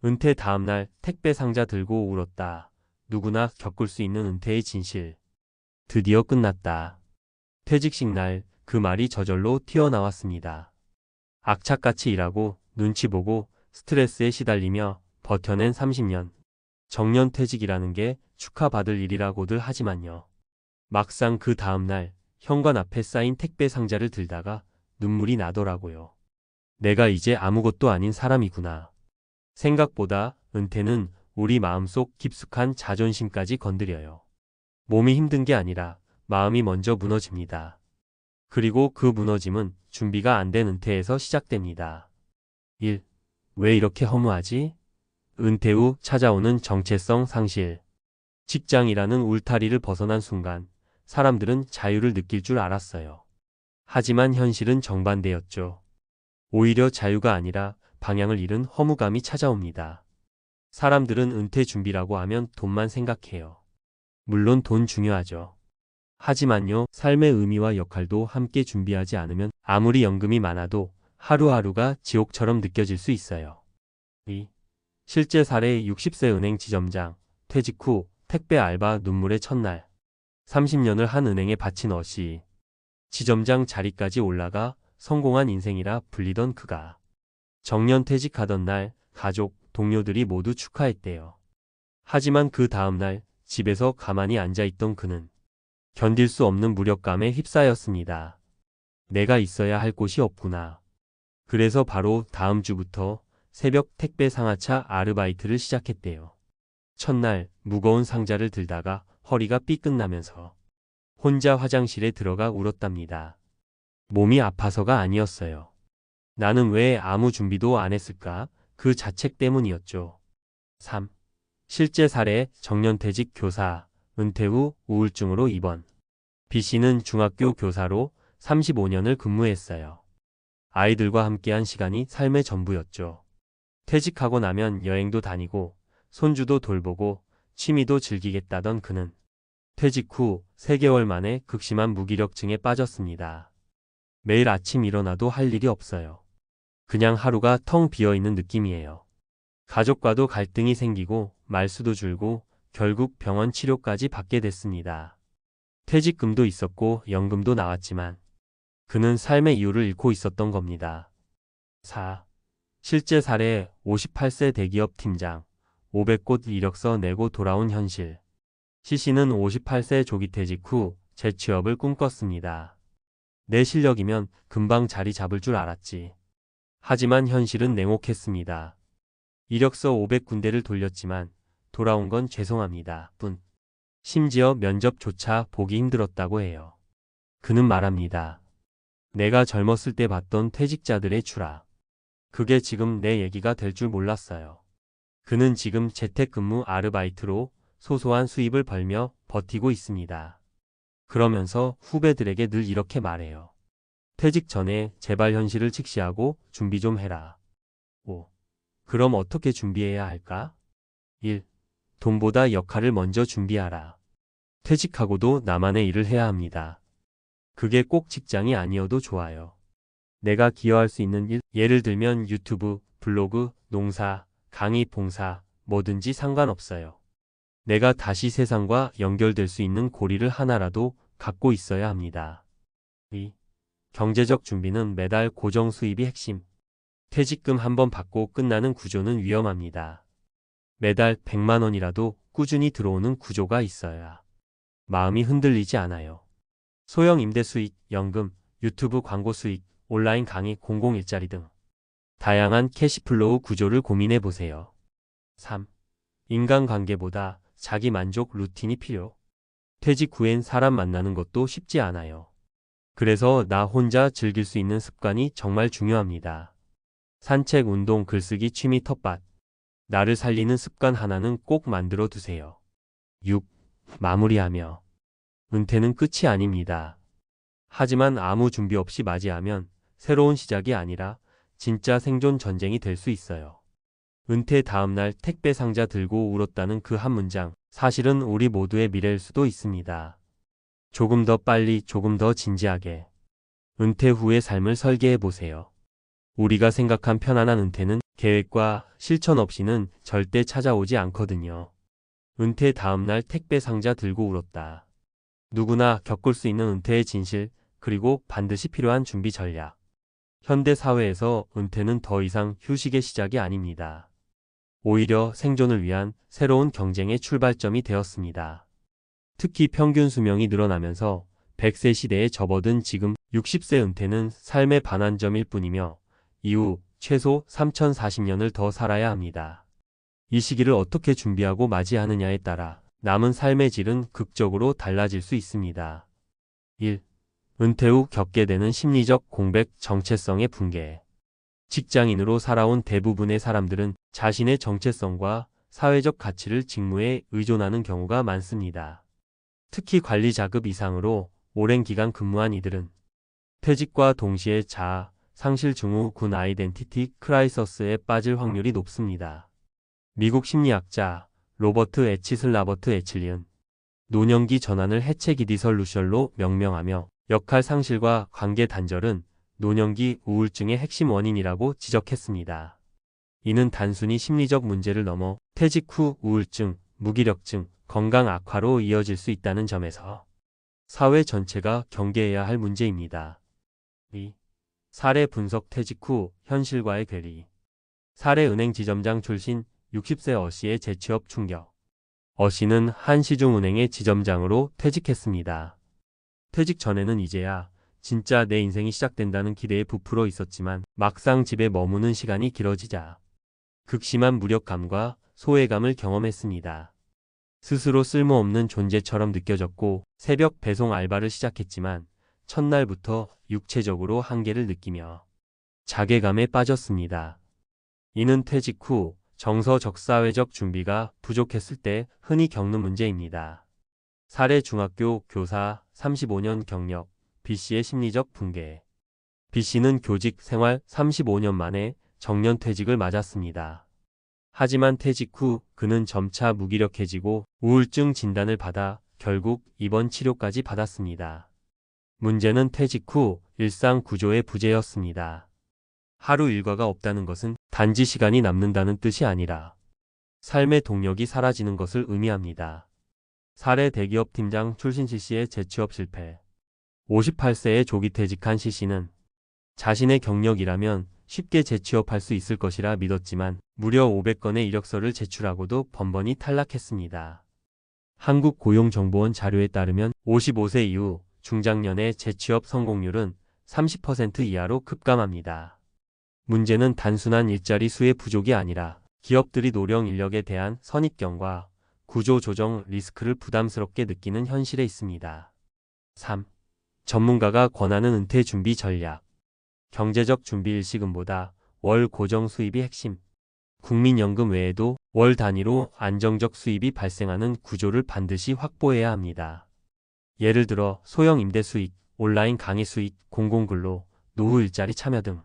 은퇴 다음날 택배 상자 들고 울었다. 누구나 겪을 수 있는 은퇴의 진실. 드디어 끝났다. 퇴직식 날 그 말이 저절로 튀어나왔습니다. 악착같이 일하고 눈치 보고 스트레스에 시달리며 버텨낸 30년. 정년퇴직이라는 게 축하받을 일이라고들 하지만요. 막상 그 다음날 현관 앞에 쌓인 택배 상자를 들다가 눈물이 나더라고요. 내가 이제 아무것도 아닌 사람이구나. 생각보다 은퇴는 우리 마음속 깊숙한 자존심까지 건드려요. 몸이 힘든 게 아니라 마음이 먼저 무너집니다. 그리고 그 무너짐은 준비가 안 된 은퇴에서 시작됩니다. 1. 왜 이렇게 허무하지? 은퇴 후 찾아오는 정체성 상실. 직장이라는 울타리를 벗어난 순간 사람들은 자유를 느낄 줄 알았어요. 하지만 현실은 정반대였죠. 오히려 자유가 아니라 방향을 잃은 허무감이 찾아옵니다. 사람들은 은퇴 준비라고 하면 돈만 생각해요. 물론 돈 중요하죠. 하지만요, 삶의 의미와 역할도 함께 준비하지 않으면 아무리 연금이 많아도 하루하루가 지옥처럼 느껴질 수 있어요. 2. 실제 사례 60세 은행 지점장, 퇴직 후 택배 알바 눈물의 첫날. 30년을 한 은행에 바친 어씨. 지점장 자리까지 올라가 성공한 인생이라 불리던 그가. 정년퇴직하던 날 가족, 동료들이 모두 축하했대요. 하지만 그 다음날 집에서 가만히 앉아있던 그는 견딜 수 없는 무력감에 휩싸였습니다. 내가 있어야 할 곳이 없구나. 그래서 바로 다음 주부터 새벽 택배 상하차 아르바이트를 시작했대요. 첫날 무거운 상자를 들다가 허리가 삐끗나면서 혼자 화장실에 들어가 울었답니다. 몸이 아파서가 아니었어요. 나는 왜 아무 준비도 안 했을까? 그 자책 때문이었죠. 3. 실제 사례 정년퇴직 교사, 은퇴 후 우울증으로 입원. B씨는 중학교 교사로 35년을 근무했어요. 아이들과 함께한 시간이 삶의 전부였죠. 퇴직하고 나면 여행도 다니고 손주도 돌보고 취미도 즐기겠다던 그는 퇴직 후 3개월 만에 극심한 무기력증에 빠졌습니다. 매일 아침 일어나도 할 일이 없어요. 그냥 하루가 텅 비어있는 느낌이에요. 가족과도 갈등이 생기고 말수도 줄고 결국 병원 치료까지 받게 됐습니다. 퇴직금도 있었고 연금도 나왔지만 그는 삶의 이유를 잃고 있었던 겁니다. 4. 실제 사례 58세 대기업 팀장, 500곳 이력서 내고 돌아온 현실. C씨는 58세 조기 퇴직 후 재취업을 꿈꿨습니다. 내 실력이면 금방 자리 잡을 줄 알았지. 하지만 현실은 냉혹했습니다. 이력서 500군데를 돌렸지만 돌아온 건 죄송합니다 뿐. 심지어 면접조차 보기 힘들었다고 해요. 그는 말합니다. 내가 젊었을 때 봤던 퇴직자들의 추락. 그게 지금 내 얘기가 될 줄 몰랐어요. 그는 지금 재택근무 아르바이트로 소소한 수입을 벌며 버티고 있습니다. 그러면서 후배들에게 늘 이렇게 말해요. 퇴직 전에 제발 현실을 직시하고 준비 좀 해라. 5. 그럼 어떻게 준비해야 할까? 1. 돈보다 역할을 먼저 준비하라. 퇴직하고도 나만의 일을 해야 합니다. 그게 꼭 직장이 아니어도 좋아요. 내가 기여할 수 있는 일, 예를 들면 유튜브, 블로그, 농사, 강의, 봉사, 뭐든지 상관없어요. 내가 다시 세상과 연결될 수 있는 고리를 하나라도 갖고 있어야 합니다. 2. 경제적 준비는 매달 고정 수입이 핵심. 퇴직금 한번 받고 끝나는 구조는 위험합니다. 매달 100만 원이라도 꾸준히 들어오는 구조가 있어야 마음이 흔들리지 않아요. 소형 임대 수익, 연금, 유튜브 광고 수익, 온라인 강의, 공공일자리 등 다양한 캐시플로우 구조를 고민해 보세요. 3. 인간관계보다 자기 만족 루틴이 필요. 퇴직 후엔 사람 만나는 것도 쉽지 않아요. 그래서 나 혼자 즐길 수 있는 습관이 정말 중요합니다. 산책, 운동, 글쓰기, 취미, 텃밭. 나를 살리는 습관 하나는 꼭 만들어 두세요. 6. 마무리하며. 은퇴는 끝이 아닙니다. 하지만 아무 준비 없이 맞이하면 새로운 시작이 아니라 진짜 생존 전쟁이 될 수 있어요. 은퇴 다음날 택배 상자 들고 울었다는 그 한 문장, 사실은 우리 모두의 미래일 수도 있습니다. 조금 더 빨리, 조금 더 진지하게 은퇴 후의 삶을 설계해 보세요. 우리가 생각한 편안한 은퇴는 계획과 실천 없이는 절대 찾아오지 않거든요. 은퇴 다음날 택배 상자 들고 울었다. 누구나 겪을 수 있는 은퇴의 진실, 그리고 반드시 필요한 준비 전략. 현대 사회에서 은퇴는 더 이상 휴식의 시작이 아닙니다. 오히려 생존을 위한 새로운 경쟁의 출발점이 되었습니다. 특히 평균 수명이 늘어나면서 100세 시대에 접어든 지금 60세 은퇴는 삶의 반환점일 뿐이며 이후 최소 3040년을 더 살아야 합니다. 이 시기를 어떻게 준비하고 맞이하느냐에 따라 남은 삶의 질은 극적으로 달라질 수 있습니다. 1. 은퇴 후 겪게 되는 심리적 공백, 정체성의 붕괴. 직장인으로 살아온 대부분의 사람들은 자신의 정체성과 사회적 가치를 직무에 의존하는 경우가 많습니다. 특히 관리 자급 이상으로 오랜 기간 근무한 이들은 퇴직과 동시에 자아, 상실 증후 군 아이덴티티 크라이서스에 빠질 확률이 높습니다. 미국 심리학자 로버트 에치슬라버트 에칠리은 노년기 전환을 해체기 디설루션로 명명하며 역할 상실과 관계 단절은 노년기 우울증의 핵심 원인이라고 지적했습니다. 이는 단순히 심리적 문제를 넘어 퇴직 후 우울증, 무기력증, 건강 악화로 이어질 수 있다는 점에서 사회 전체가 경계해야 할 문제입니다. 2. 사례 분석 퇴직 후 현실과의 괴리. 사례 은행 지점장 출신 60세 어씨의 재취업 충격. 어씨는 한 시중은행의 지점장으로 퇴직했습니다. 퇴직 전에는 이제야 진짜 내 인생이 시작된다는 기대에 부풀어 있었지만 막상 집에 머무는 시간이 길어지자 극심한 무력감과 소외감을 경험했습니다. 스스로 쓸모없는 존재처럼 느껴졌고 새벽 배송 알바를 시작했지만 첫날부터 육체적으로 한계를 느끼며 자괴감에 빠졌습니다. 이는 퇴직 후 정서적 사회적 준비가 부족했을 때 흔히 겪는 문제입니다. 사례 중학교 교사 35년 경력 B씨의 심리적 붕괴. B씨는 교직 생활 35년 만에 정년 퇴직을 맞았습니다. 하지만 퇴직 후 그는 점차 무기력해지고 우울증 진단을 받아 결국 입원 치료까지 받았습니다. 문제는 퇴직 후 일상 구조의 부재였습니다. 하루 일과가 없다는 것은 단지 시간이 남는다는 뜻이 아니라 삶의 동력이 사라지는 것을 의미합니다. 사례 대기업 팀장 출신 C씨의 재취업 실패. 58세에 조기 퇴직한 C씨는 자신의 경력이라면 쉽게 재취업할 수 있을 것이라 믿었지만 무려 500건의 이력서를 제출하고도 번번이 탈락했습니다. 한국고용정보원 자료에 따르면 55세 이후 중장년의 재취업 성공률은 30% 이하로 급감합니다. 문제는 단순한 일자리 수의 부족이 아니라 기업들이 노령 인력에 대한 선입견과 구조조정 리스크를 부담스럽게 느끼는 현실에 있습니다. 3. 전문가가 권하는 은퇴 준비 전략. 경제적 준비 일시금보다 월 고정 수입이 핵심. 국민연금 외에도 월 단위로 안정적 수입이 발생하는 구조를 반드시 확보해야 합니다. 예를 들어 소형 임대 수익, 온라인 강의 수익, 공공근로, 노후 일자리 참여 등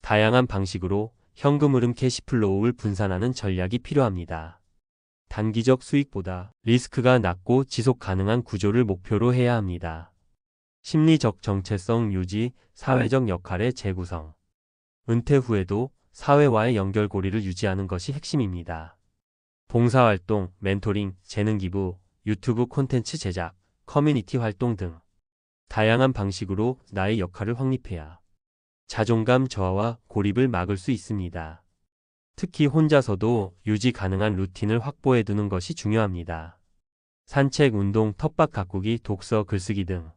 다양한 방식으로 현금 흐름 캐시플로우를 분산하는 전략이 필요합니다. 단기적 수익보다 리스크가 낮고 지속 가능한 구조를 목표로 해야 합니다. 심리적 정체성 유지, 사회적 역할의 재구성. 은퇴 후에도 사회와의 연결고리를 유지하는 것이 핵심입니다. 봉사활동, 멘토링, 재능기부, 유튜브 콘텐츠 제작, 커뮤니티 활동 등 다양한 방식으로 나의 역할을 확립해야 자존감 저하와 고립을 막을 수 있습니다. 특히 혼자서도 유지 가능한 루틴을 확보해 두는 것이 중요합니다. 산책, 운동, 텃밭 가꾸기, 독서, 글쓰기 등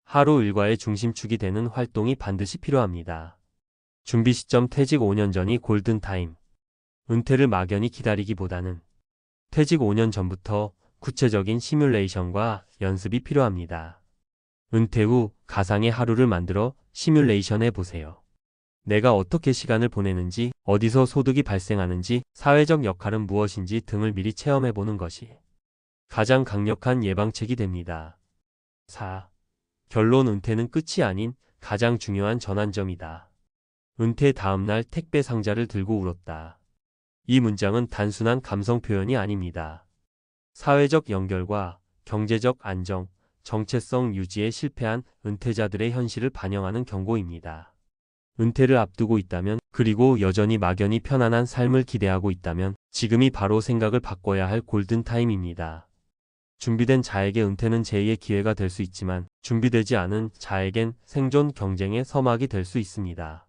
하루 일과의 중심축이 되는 활동이 반드시 필요합니다. 준비 시점 퇴직 5년 전이 골든타임. 은퇴를 막연히 기다리기보다는 퇴직 5년 전부터 구체적인 시뮬레이션과 연습이 필요합니다. 은퇴 후 가상의 하루를 만들어 시뮬레이션 해보세요. 내가 어떻게 시간을 보내는지, 어디서 소득이 발생하는지, 사회적 역할은 무엇인지 등을 미리 체험해보는 것이 가장 강력한 예방책이 됩니다. 4. 결론 은퇴는 끝이 아닌 가장 중요한 전환점이다. 은퇴 다음날 택배 상자를 들고 울었다. 이 문장은 단순한 감성 표현이 아닙니다. 사회적 연결과 경제적 안정, 정체성 유지에 실패한 은퇴자들의 현실을 반영하는 경고입니다. 은퇴를 앞두고 있다면, 그리고 여전히 막연히 편안한 삶을 기대하고 있다면 지금이 바로 생각을 바꿔야 할 골든타임입니다. 준비된 자에게 은퇴는 제2의 기회가 될 수 있지만 준비되지 않은 자에겐 생존 경쟁의 서막이 될 수 있습니다.